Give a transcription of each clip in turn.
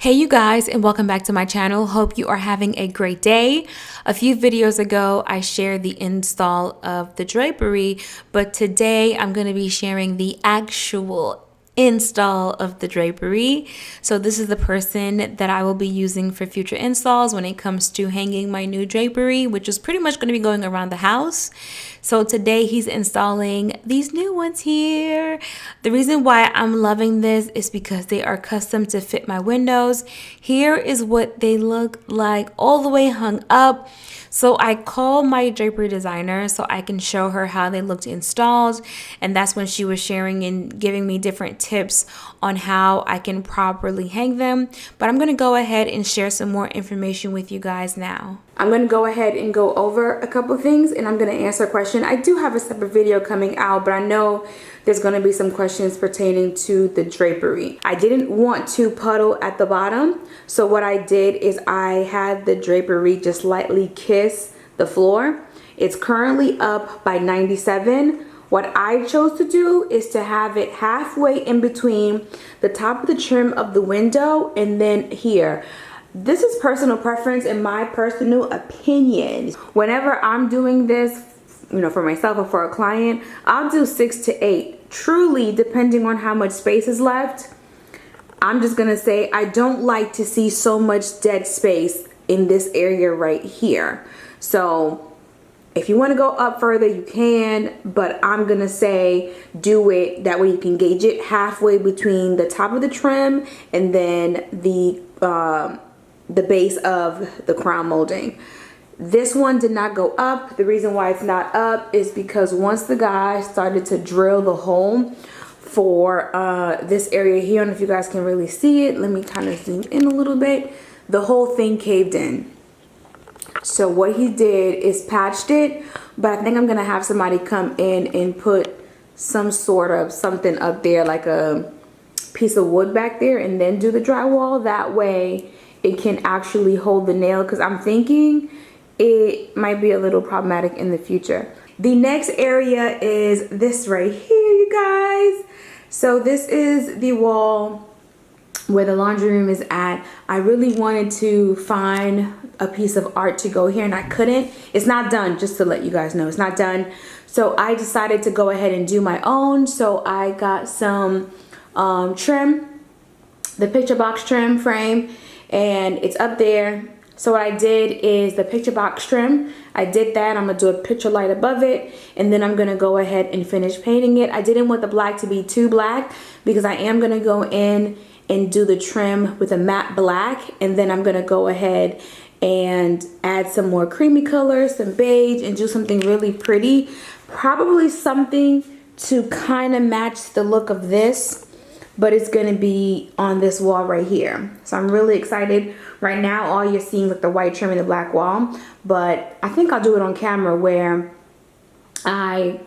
Hey you guys, and welcome back to my channel. Hope you are having a great day. A few videos ago I shared the install of the drapery, but today I'm going to be sharing the actual install of the drapery. So this is the person that I will be using for future installs when it comes to hanging my new drapery, which is pretty much going to be going around the house. So today he's installing these new ones here. The reason why I'm loving this is because they are custom to fit my windows. Here is what they look like all the way hung up. So I called my drapery designer so I can show her how they looked installed, and that's when she was sharing and giving me different tips on how I can properly hang them. But I'm going to go ahead and share some more information with you guys now. I'm going to go ahead and go over a couple things, and I'm going to answer a question. I do have a separate video coming out, but I know there's going to be some questions pertaining to the drapery. I didn't want to puddle at the bottom, so what I did is I had the drapery just lightly kiss the floor. It's currently up by 97. What I chose to do is to have it halfway in between the top of the trim of the window and then here. This is personal preference and my personal opinion. Whenever I'm doing this, for myself or for a client, I'll do 6 to 8. Truly, depending on how much space is left, I'm just gonna say I don't like to see so much dead space in this area right here. So if you want to go up further, you can, but I'm gonna say do it that way you can gauge it halfway between the top of the trim and then the base of the crown molding. This one did not go up. The reason why it's not up is because once the guy started to drill the hole for this area here, I don't know if you guys can really see it. Let me kind of zoom in a little bit. The whole thing caved in. So what he did is patched it, but I think I'm gonna have somebody come in and put some sort of something up there, like a piece of wood back there, and then do the drywall. That way it can actually hold the nail, because I'm thinking it might be a little problematic in the future. The next area is this right here, you guys. So this is the wall where the laundry room is at. I really wanted to find a piece of art to go here and I couldn't. It's not done, just to let you guys know, it's not done. So I decided to go ahead and do my own. So I got some trim, the picture box trim frame, and it's up there. So what I did is the picture box trim, I did that. I'm gonna do a picture light above it, and then I'm gonna go ahead and finish painting it. I didn't want the black to be too black because I am gonna go in and do the trim with a matte black, and then I'm gonna go ahead and add some more creamy colors, some beige, and do something really pretty. Probably something to kind of match the look of this, but it's gonna be on this wall right here. So I'm really excited. Right now, all you're seeing is like the white trim and the black wall, but I think I'll do it on camera where I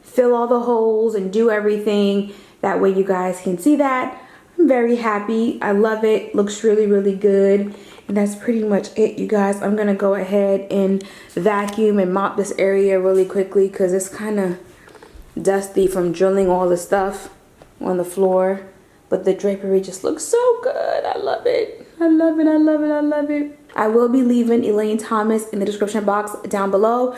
fill all the holes and do everything. That way you guys can see that. I'm very happy. I love it. Looks really, really good. And that's pretty much it, you guys. I'm gonna go ahead and vacuum and mop this area really quickly because it's kind of dusty from drilling all the stuff on the floor, but the drapery just looks so good. I love it. I love it. I love it. I love it. I will be leaving Elaine Thomas in the description box down below.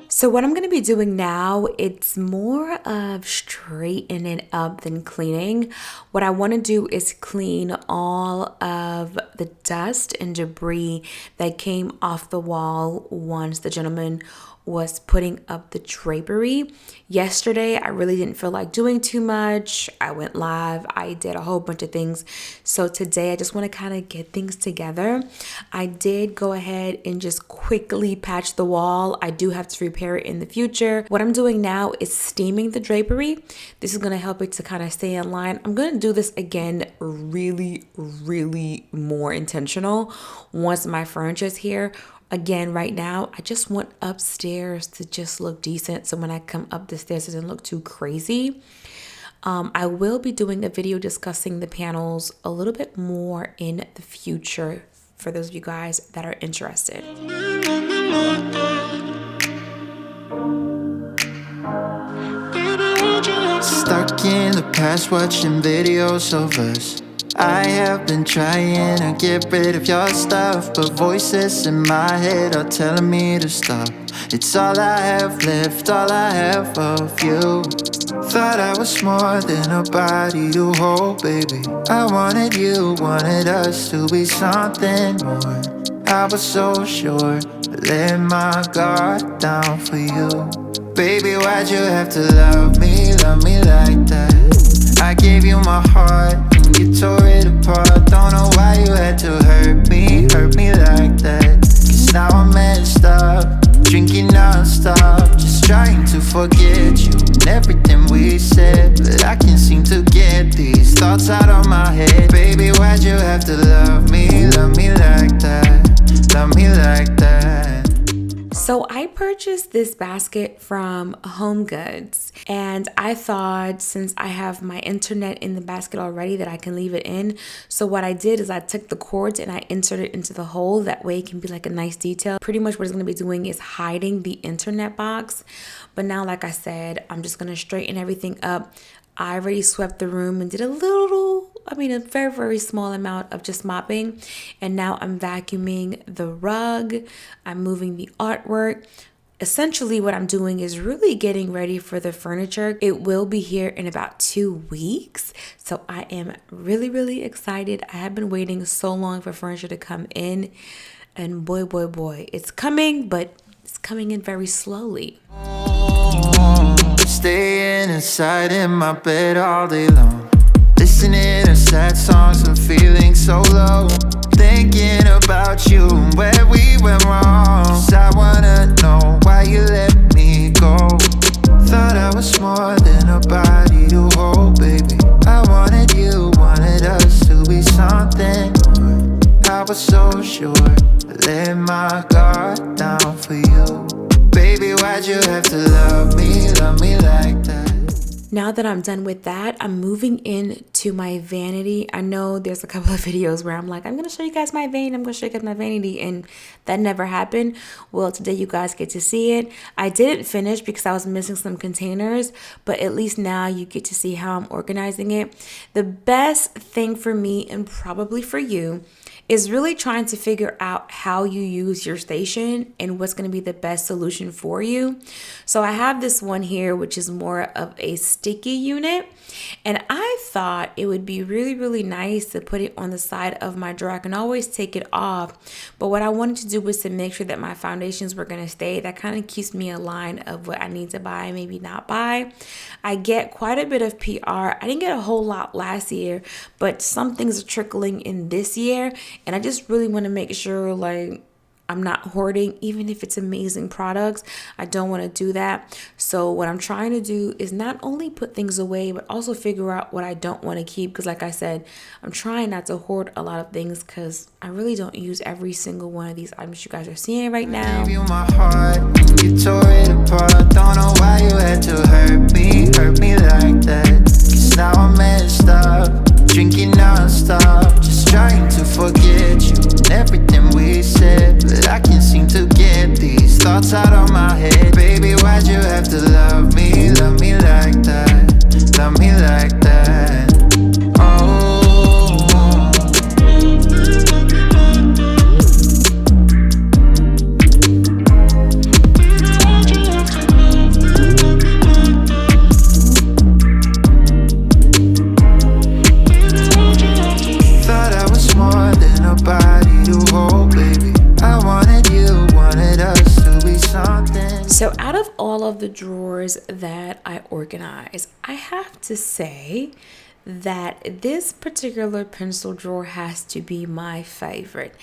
So what I'm going to be doing now, it's more of straightening it up than cleaning. What I want to do is clean all of the dust and debris that came off the wall once the gentleman was putting up the drapery. Yesterday, I really didn't feel like doing too much. I went live. I did a whole bunch of things. So today, I just want to kind of get things together. I did go ahead and just quickly patch the wall. I do have to repair it in the future. What I'm doing now is steaming the drapery. This is going to help it to kind of stay in line. I'm going to do this again really, really more intentional once my furniture is here. Again, right now, I just want upstairs to just look decent. So when I come up the stairs, it doesn't look too crazy. I will be doing a video discussing the panels a little bit more in the future for those of you guys that are interested. past watching videos of us. I have been trying to get rid of your stuff, but voices in my head are telling me to stop. It's all I have left, all I have of you. Thought I was more than a body to hold, baby. I wanted you, wanted us to be something more. I was so sure, I let my guard down for you. Baby, why'd you have to love me like that? I gave you my heart and you tore it apart. Don't know why you had to hurt me like that. Cause now I'm messed up, drinking non-stop, just trying to forget you and everything we said. But I can't seem to get these thoughts out of my head. Baby, why'd you have to love me like that? Love me like that. So I purchased this basket from Home Goods, and I thought since I have my internet in the basket already that I can leave it in. So what I did is I took the cords and I inserted it into the hole. That way it can be like a nice detail. Pretty much what it's going to be doing is hiding the internet box. But now, like I said, I'm just going to straighten everything up. I already swept the room and did a very, very small amount of just mopping. And now I'm vacuuming the rug. I'm moving the artwork. Essentially, what I'm doing is really getting ready for the furniture. It will be here in about 2 weeks. So I am really, really excited. I have been waiting so long for furniture to come in. And boy, it's coming, but it's coming in very slowly. Staying inside in my bed all day long, listening to sad songs and feeling so low, thinking about you and where we went wrong. 'Cause I wanna know why you let me go. Thought I was more than a body to hold, baby. I wanted you, wanted us to be something more. I was so sure, I let my guard down for you. Baby, why'd you have to love me like that? Now that I'm done with that, I'm moving into my vanity. I know there's a couple of videos where I'm like, I'm going to show you guys my vanity, and that never happened. Well, today you guys get to see it. I didn't finish because I was missing some containers, but at least now you get to see how I'm organizing it. The best thing for me, and probably for you, is really trying to figure out how you use your station and what's going to be the best solution for you. So I have this one here, which is more of a sticky unit. And I thought it would be really, really nice to put it on the side of my drawer. I can always take it off. But what I wanted to do was to make sure that my foundations were going to stay. That kind of keeps me a line of what I need to buy, maybe not buy. I get quite a bit of PR. I didn't get a whole lot last year, but some things are trickling in this year. And I just really want to make sure I'm not hoarding, even if it's amazing products. I don't want to do that. So what I'm trying to do is not only put things away, but also figure out what I don't want to keep. Because like I said, I'm trying not to hoard a lot of things because I really don't use every single one of these items you guys are seeing right now. I gave you my heart and you tore it apart. Don't know why you had to hurt me like that. Cause now I'm messed up, drinking non-stop, just trying to forget you and everything we said. But I can't seem to get these thoughts out of my head. Baby, why'd you have to love me like that? Love me like that. Oh. Thought I was more than a body to hold, baby. I wanted you, wanted us to be something. So out of all of the drawers that I organize, I have to say that this particular pencil drawer has to be my favorite.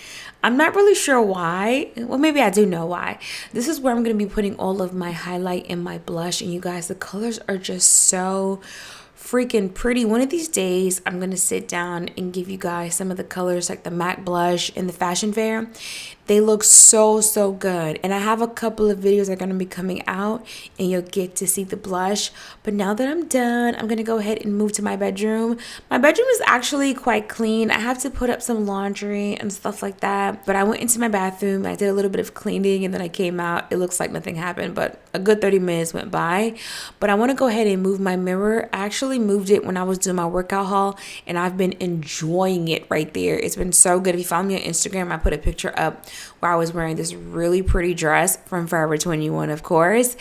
I'm not really sure why. Well, maybe I do know why. This is where I'm going to be putting all of my highlight and my blush. And you guys, the colors are just so freaking pretty. One of these days, I'm going to sit down and give you guys some of the colors, like the MAC blush and the Fashion Fair. They look so good. And I have a couple of videos that are going to be coming out and you'll get to see the blush. But now that I'm done, I'm going to go ahead and move to my bedroom. My bedroom is actually quite clean. I have to put up some laundry and stuff like that. But I went into my bathroom. I did a little bit of cleaning and then I came out. It looks like nothing happened, but a good 30 minutes went by. But I want to go ahead and move my mirror. I actually actually moved it when I was doing my workout haul, and I've been enjoying it right there. It's been so good. If you follow me on Instagram, I put a picture up where I was wearing this really pretty dress from Forever 21, of course.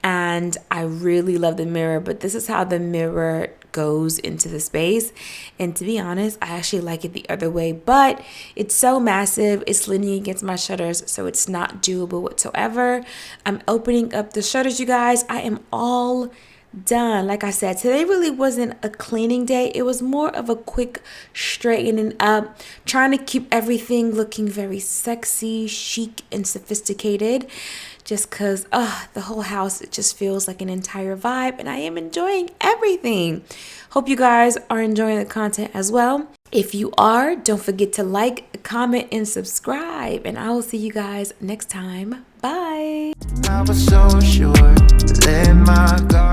And I really love the mirror, but this is how the mirror goes into the space. And to be honest, I actually like it the other way, but it's so massive. It's leaning against my shutters, so it's not doable whatsoever. I'm opening up the shutters, you guys. I am all done. Like I said, today really wasn't a cleaning day. It was more of a quick straightening up, trying to keep everything looking very sexy, chic, and sophisticated, just because the whole house, it just feels like an entire vibe, and I am enjoying everything. Hope you guys are enjoying the content as well. If you are, don't forget to like, comment, and subscribe, and I will see you guys next time. Bye. I was so sure, let my guard